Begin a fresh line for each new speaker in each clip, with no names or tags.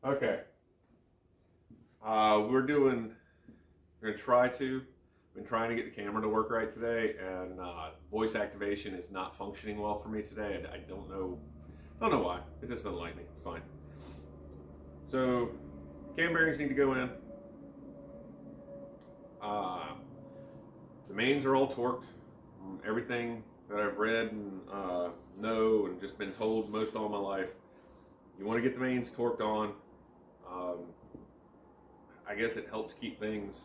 Okay. We're gonna try to. Been trying to get the camera to work right today, and voice activation is not functioning well for me today. I don't know. I don't know why. It just doesn't like me. It's fine. So, cam bearings need to go in. Uh, the mains are all torqued. Everything that I've read and know and just been told most all my life, you want to get the mains torqued on. Um, I guess it helps keep things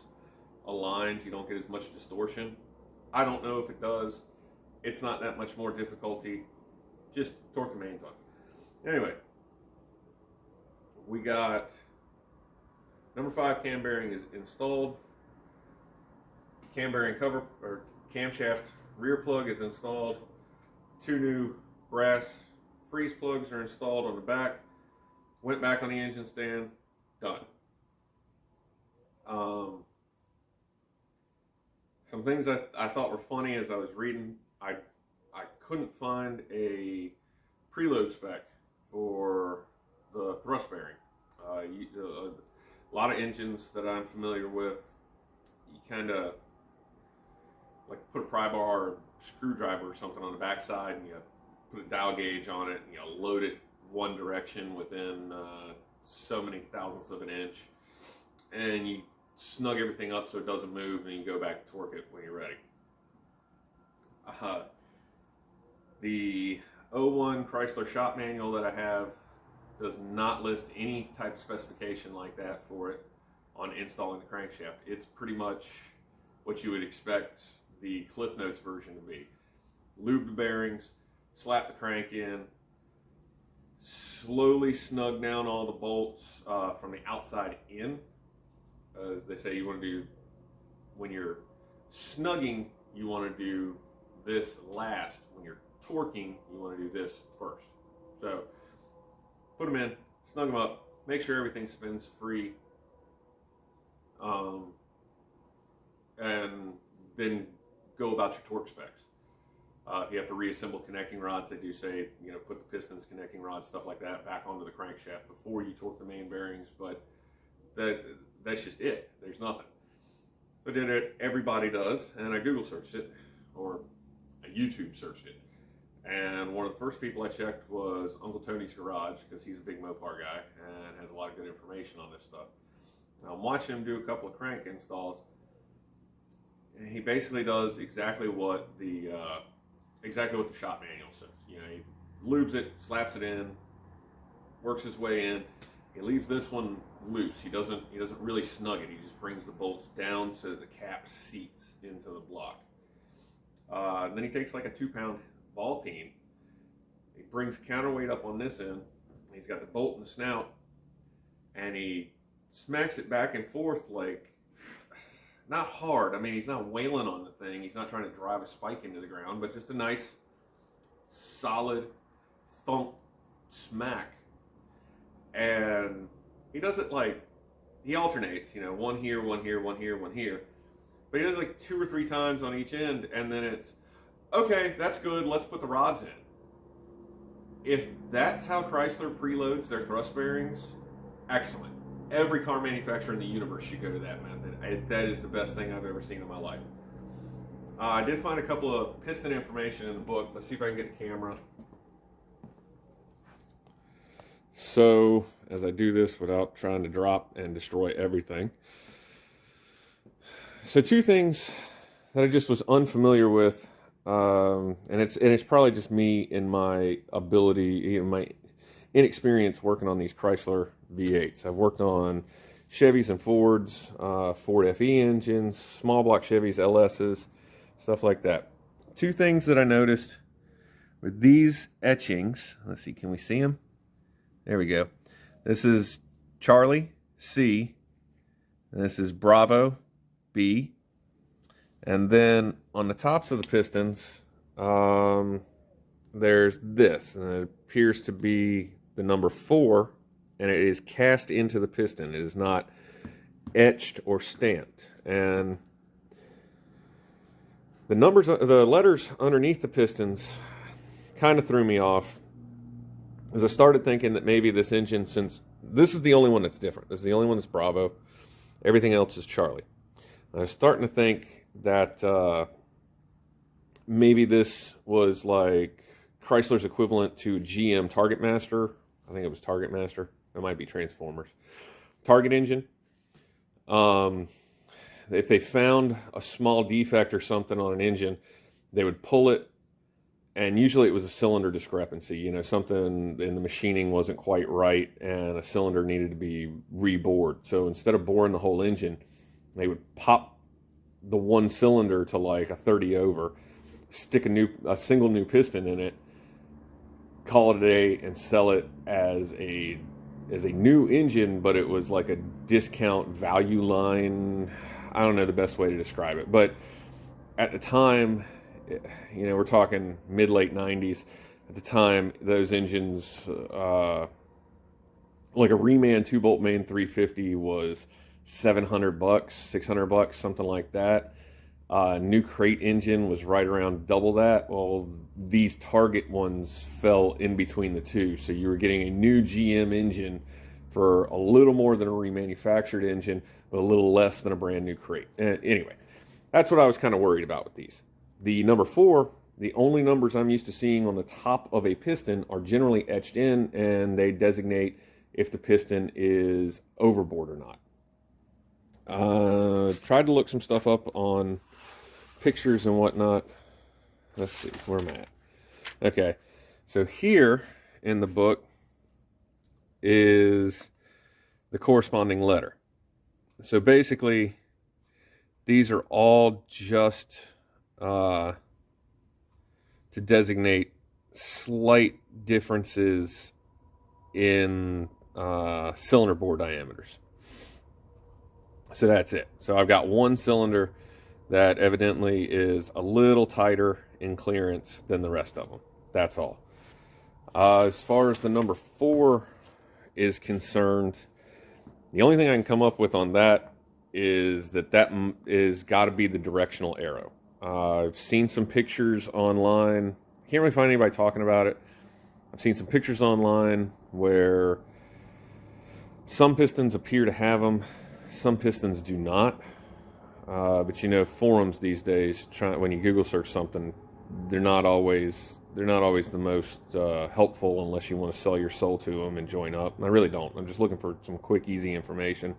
aligned. You don't get as much distortion. I don't know if it does. It's not that much more difficulty. Just torque the mains on. Anyway, we got number 5 cam bearing is installed. Cam bearing cover or camshaft rear plug is installed. 2 new brass freeze plugs are installed on the back. Went back on the engine stand. Done. Some things I thought were funny as I was reading. I couldn't find a preload spec for the thrust bearing. A lot of engines that I'm familiar with, you kind of like put a pry bar or screwdriver or something on the backside, and you put a dial gauge on it, and you load it one direction within so many thousandths of an inch, and you snug everything up so it doesn't move, and you go back and torque it when you're ready. The '01 Chrysler shop manual that I have does not list any type of specification like that for it on installing the crankshaft. It's pretty much what you would expect the Cliff Notes version to be. Lube the bearings, slap the crank in, slowly snug down all the bolts from the outside in. As they say, you want to do, when you're snugging, you want to do this last. When you're torquing, you want to do this first. So put them in, snug them up, make sure everything spins free, and then go about your torque specs. If you have to reassemble connecting rods, they do say, put the pistons, connecting rods, stuff like that back onto the crankshaft before you torque the main bearings, but that's just it. There's nothing. I did it, everybody does, and I Google searched it, or I YouTube searched it. And one of the first people I checked was Uncle Tony's Garage, because he's a big Mopar guy and has a lot of good information on this stuff. Now, I'm watching him do a couple of crank installs, and he basically does exactly what the shop manual says. He lubes it, slaps it in, works his way in. He leaves this one loose. He doesn't really snug it. He just brings the bolts down so that the cap seats into the block. Then he takes like a 2-pound ball peen. He brings counterweight up on this end. He's got the bolt in the snout, and he smacks it back and forth, like, not hard. I mean, he's not wailing on the thing. He's not trying to drive a spike into the ground, but just a nice, solid thump smack. And he does it like, he alternates, one here, one here, one here, one here. But he does it like 2 or 3 times on each end, and then it's, okay, that's good, let's put the rods in. If that's how Chrysler preloads their thrust bearings, excellent. Every car manufacturer in the universe should go to that method. That is the best thing I've ever seen in my life. I did find a couple of piston information in the book. Let's see if I can get the camera. So, as I do this without trying to drop and destroy everything. So 2 things that I just was unfamiliar with, and it's probably just me in my ability, my inexperience working on these Chrysler V8s. I've worked on Chevys and Fords, Ford FE engines, small block Chevys, LSs, stuff like that. 2 things that I noticed with these etchings. Let's see, can we see them? There we go. This is Charlie, C, and this is Bravo, B. And then on the tops of the pistons, there's this, and it appears to be the number 4, and it is cast into the piston. It is not etched or stamped. And the letters underneath the pistons kind of threw me off, as I started thinking that maybe this engine, since This is the only one that's different. This is the only one that's Bravo. Everything else is Charlie. I was starting to think that maybe this was like Chrysler's equivalent to GM Target Master. I think it was Target Master. It might be Transformers. Target engine. If they found a small defect or something on an engine, they would pull it, and usually it was a cylinder discrepancy. You know, something in the machining wasn't quite right, and a cylinder needed to be rebored. So instead of boring the whole engine, they would pop the one cylinder to like a 30 over, stick a single new piston in it, call it a day, and sell it as a new engine, but it was like a discount value line. I don't know the best way to describe it, but at the time, you know, we're talking mid-late 90s. At the time, those engines, like a Reman 2-bolt main 350 was $700, $600, something like that. New crate engine was right around double that. Well, these Target ones fell in between the two. So you were getting a new GM engine for a little more than a remanufactured engine, but a little less than a brand new crate. Anyway, that's what I was kind of worried about with these. The number 4, the only numbers I'm used to seeing on the top of a piston are generally etched in, and they designate if the piston is overboard or not. Tried to look some stuff up on pictures and whatnot. Let's see, where am I at? Okay, so here in the book is the corresponding letter. So basically, these are all just to designate slight differences in cylinder bore diameters. So that's it. So I've got one cylinder that evidently is a little tighter in clearance than the rest of them. That's all. As far as the number 4 is concerned, the only thing I can come up with on that is that is got to be the directional arrow. I've seen some pictures online. Can't really find anybody talking about it. I've seen some pictures online where some pistons appear to have them, some pistons do not. But you know, forums these days, when you Google search something, they're not always the most helpful unless you want to sell your soul to them and join up. And I really don't. I'm just looking for some quick, easy information.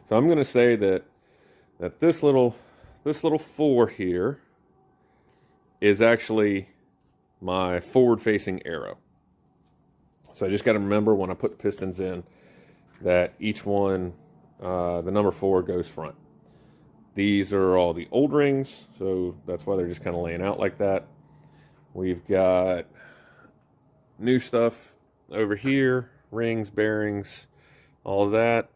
So I'm going to say that this little 4 here is actually my forward-facing arrow. So I just got to remember when I put the pistons in that each one, the number 4 goes front. These are all the old rings, so that's why they're just kind of laying out like that. We've got new stuff over here, rings, bearings, all of that.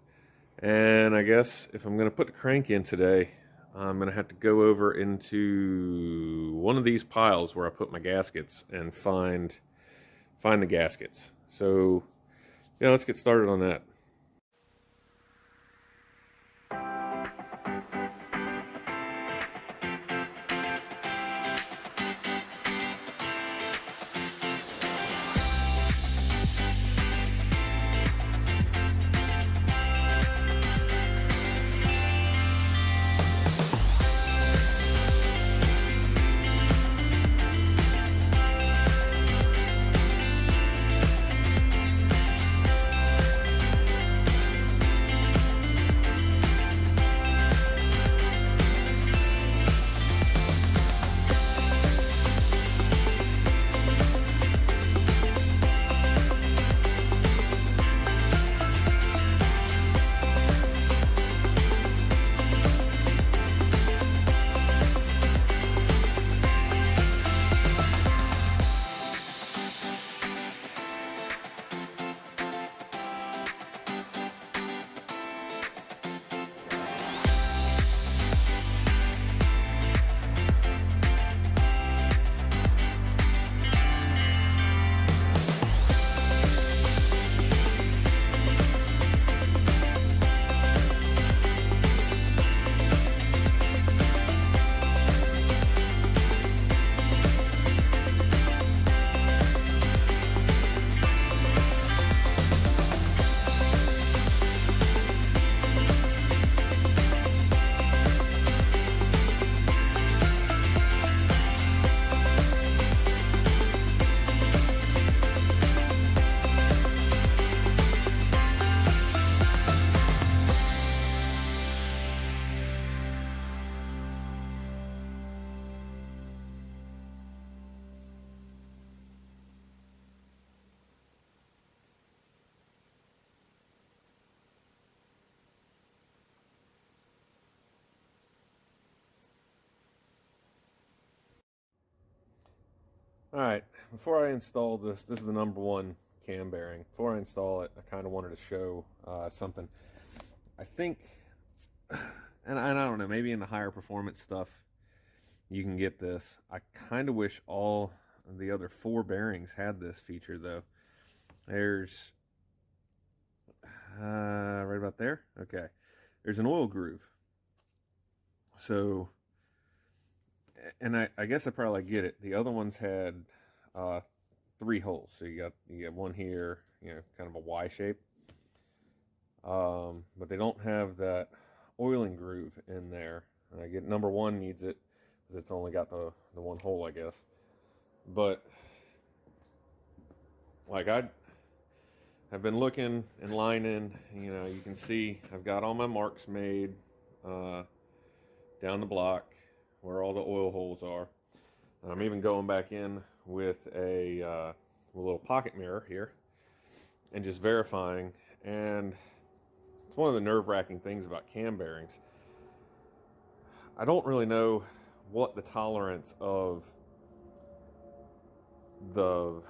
And I guess if I'm going to put the crank in today, I'm going to have to go over into one of these piles where I put my gaskets and find the gaskets. So, yeah, let's get started on that. All right, before I install this is the number one cam bearing. Before I install it, I kind of wanted to show something. I think, and I don't know, maybe in the higher performance stuff, you can get this. I kind of wish all the other 4 bearings had this feature, though. There's, right about there? Okay. There's an oil groove. So, and I guess I probably get it. The other ones had 3 holes. So you got one here, kind of a Y shape. But they don't have that oiling groove in there. And I get number 1 needs it because it's only got the 1 hole, I guess. But like I've been looking and lining. You can see I've got all my marks made down the block where all the oil holes are. And I'm even going back in with a little pocket mirror here and just verifying. And it's one of the nerve-wracking things about cam bearings. I don't really know what the tolerance of the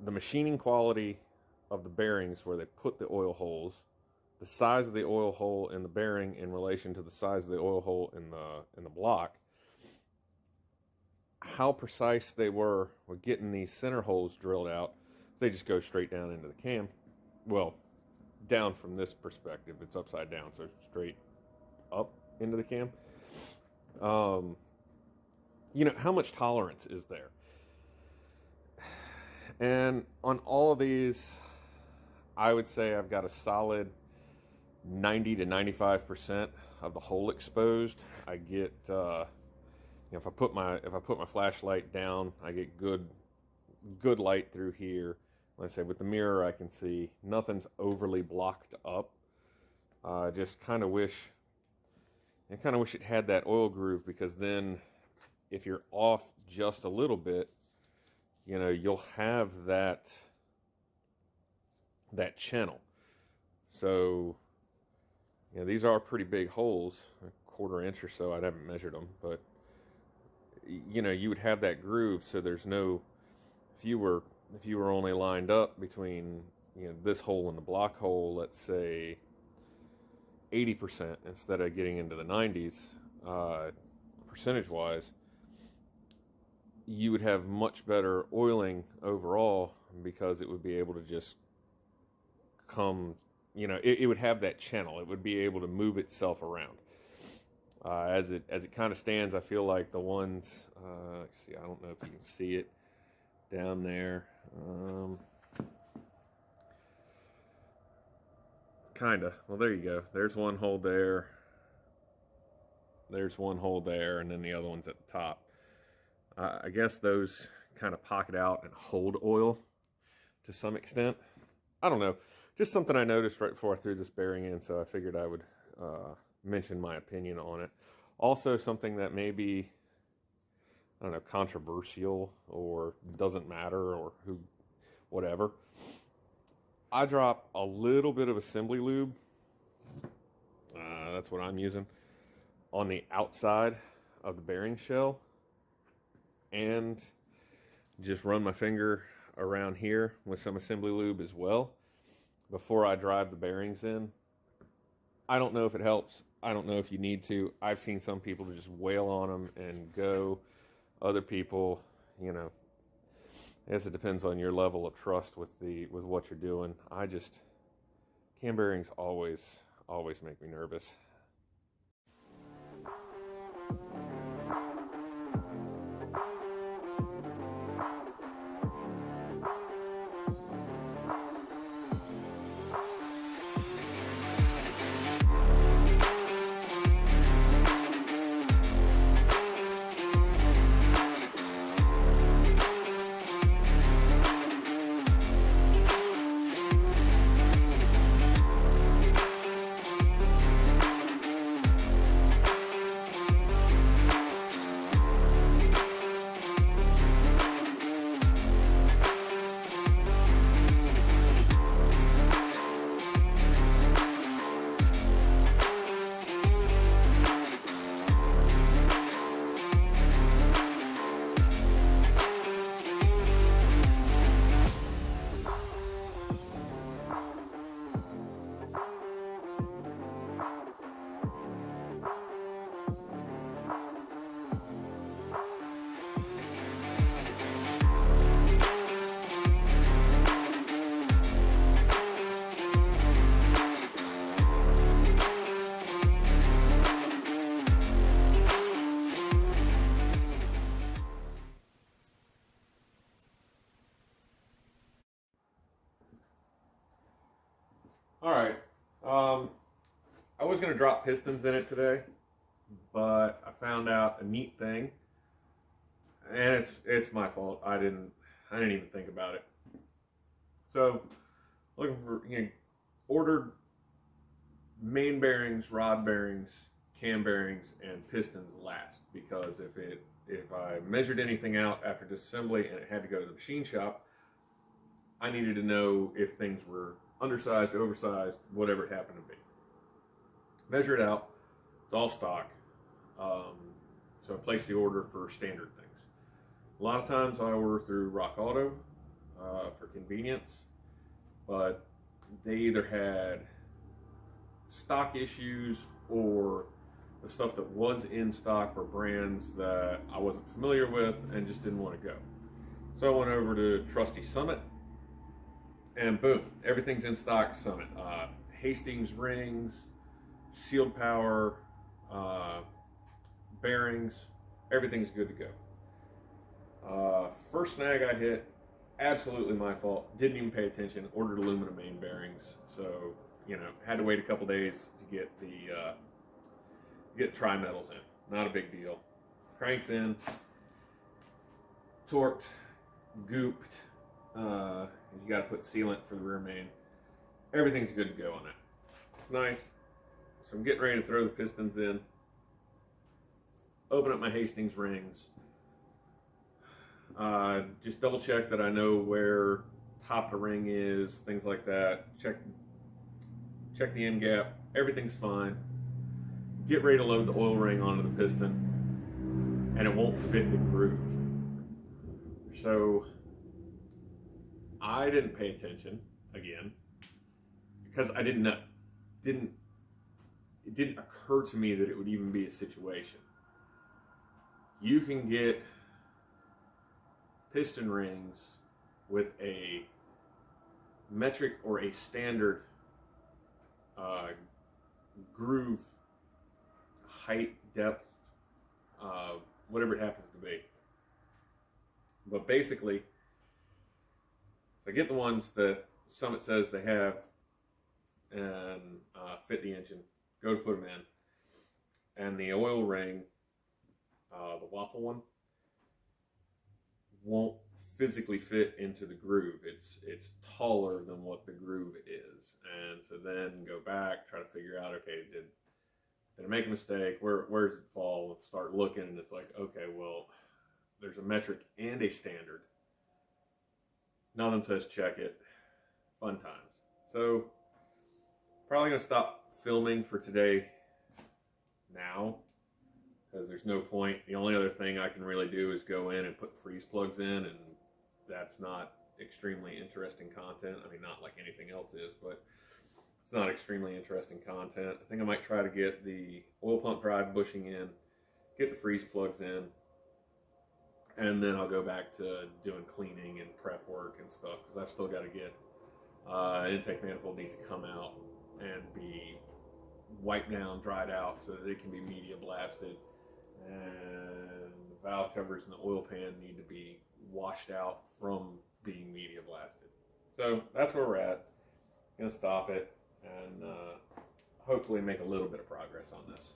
machining quality of the bearings where they put the oil holes, the size of the oil hole in the bearing in relation to the size of the oil hole in the block, how precise they were with getting these center holes drilled out. They just go straight down into the cam. Well, down from this perspective, it's upside down, so straight up into the cam. How much tolerance is there? And on all of these, I would say I've got a solid 90 to 95% of the hole exposed. I get, if I put my flashlight down, I get good light through here. Like I say, with the mirror, I can see nothing's overly blocked up. Just kind of wish it had that oil groove, because then if you're off just a little bit, you'll have that channel. So, these are pretty big holes, a 1/4 inch or so. I haven't measured them, but you would have that groove. So there's no, if you were only lined up between this hole and the block hole, let's say 80% instead of getting into the 90s, percentage wise, you would have much better oiling overall, because it would be able to just come, it would have that channel. It would be able to move itself around. As it kind of stands, I feel like the ones, let's see, I don't know if you can see it down there. Kinda. Well, there you go. There's one hole there. There's one hole there, and then the other one's at the top. I guess those kind of pocket out and hold oil to some extent. I don't know. Just something I noticed right before I threw this bearing in, so I figured I would mention my opinion on it. Also, something that may be, I don't know, controversial or doesn't matter, or whatever. I drop a little bit of assembly lube. That's what I'm using on the outside of the bearing shell, and just run my finger around here with some assembly lube as well before I drive the bearings in. I don't know if it helps. I don't know if you need to. I've seen some people just wail on them and go. Other people, I guess it depends on your level of trust with what you're doing. Cam bearings always make me nervous. All right. I was going to drop pistons in it today, but I found out a neat thing, and it's my fault. I didn't even think about it. So, looking for, ordered main bearings, rod bearings, cam bearings, and pistons last, because if I measured anything out after disassembly and it had to go to the machine shop, I needed to know if things were undersized, oversized, whatever it happened to be. Measure it out. It's all stock. So I placed the order for standard things. A lot of times I order through Rock Auto for convenience, but they either had stock issues or the stuff that was in stock were brands that I wasn't familiar with and just didn't want to go. So I went over to Trusty Summit, and boom, everything's in stock. Summit, Hastings rings, sealed power, bearings, everything's good to go. First snag I hit, absolutely my fault. Didn't even pay attention. Ordered aluminum main bearings, so had to wait a couple days to get the tri-metals in. Not a big deal. Cranks in, torqued, gooped. You got to put sealant for the rear main. Everything's good to go on it. It's nice. So I'm getting ready to throw the pistons in. Open up my Hastings rings. Just double check that I know where top of the ring is, things like that. Check the end gap. Everything's fine. Get ready to load the oil ring onto the piston, and it won't fit the groove. So I didn't pay attention again because I didn't know. It didn't occur to me that it would even be a situation. You can get piston rings with a metric or a standard groove height, depth, whatever it happens to be. But basically, so I get the ones that Summit says they have and fit the engine, go to put them in. And the oil ring, the waffle one, won't physically fit into the groove. It's taller than what the groove is. And so then go back, try to figure out, okay, did I make a mistake? Where does it fall? Start looking, and it's like, okay, well, there's a metric and a standard. Nothing says check it. Fun times. So probably gonna stop filming for today now, because there's no point. The only other thing I can really do is go in and put freeze plugs in, and that's not extremely interesting content. I mean, not like anything else is, but it's not extremely interesting content. I think I might try to get the oil pump drive bushing in, get the freeze plugs in, and then I'll go back to doing cleaning and prep work and stuff, because I've still got to get intake manifold needs to come out and be wiped down, dried out, so that it can be media blasted, and the valve covers and the oil pan need to be washed out from being media blasted. So that's where we're at. Gonna stop it and hopefully make a little bit of progress on this.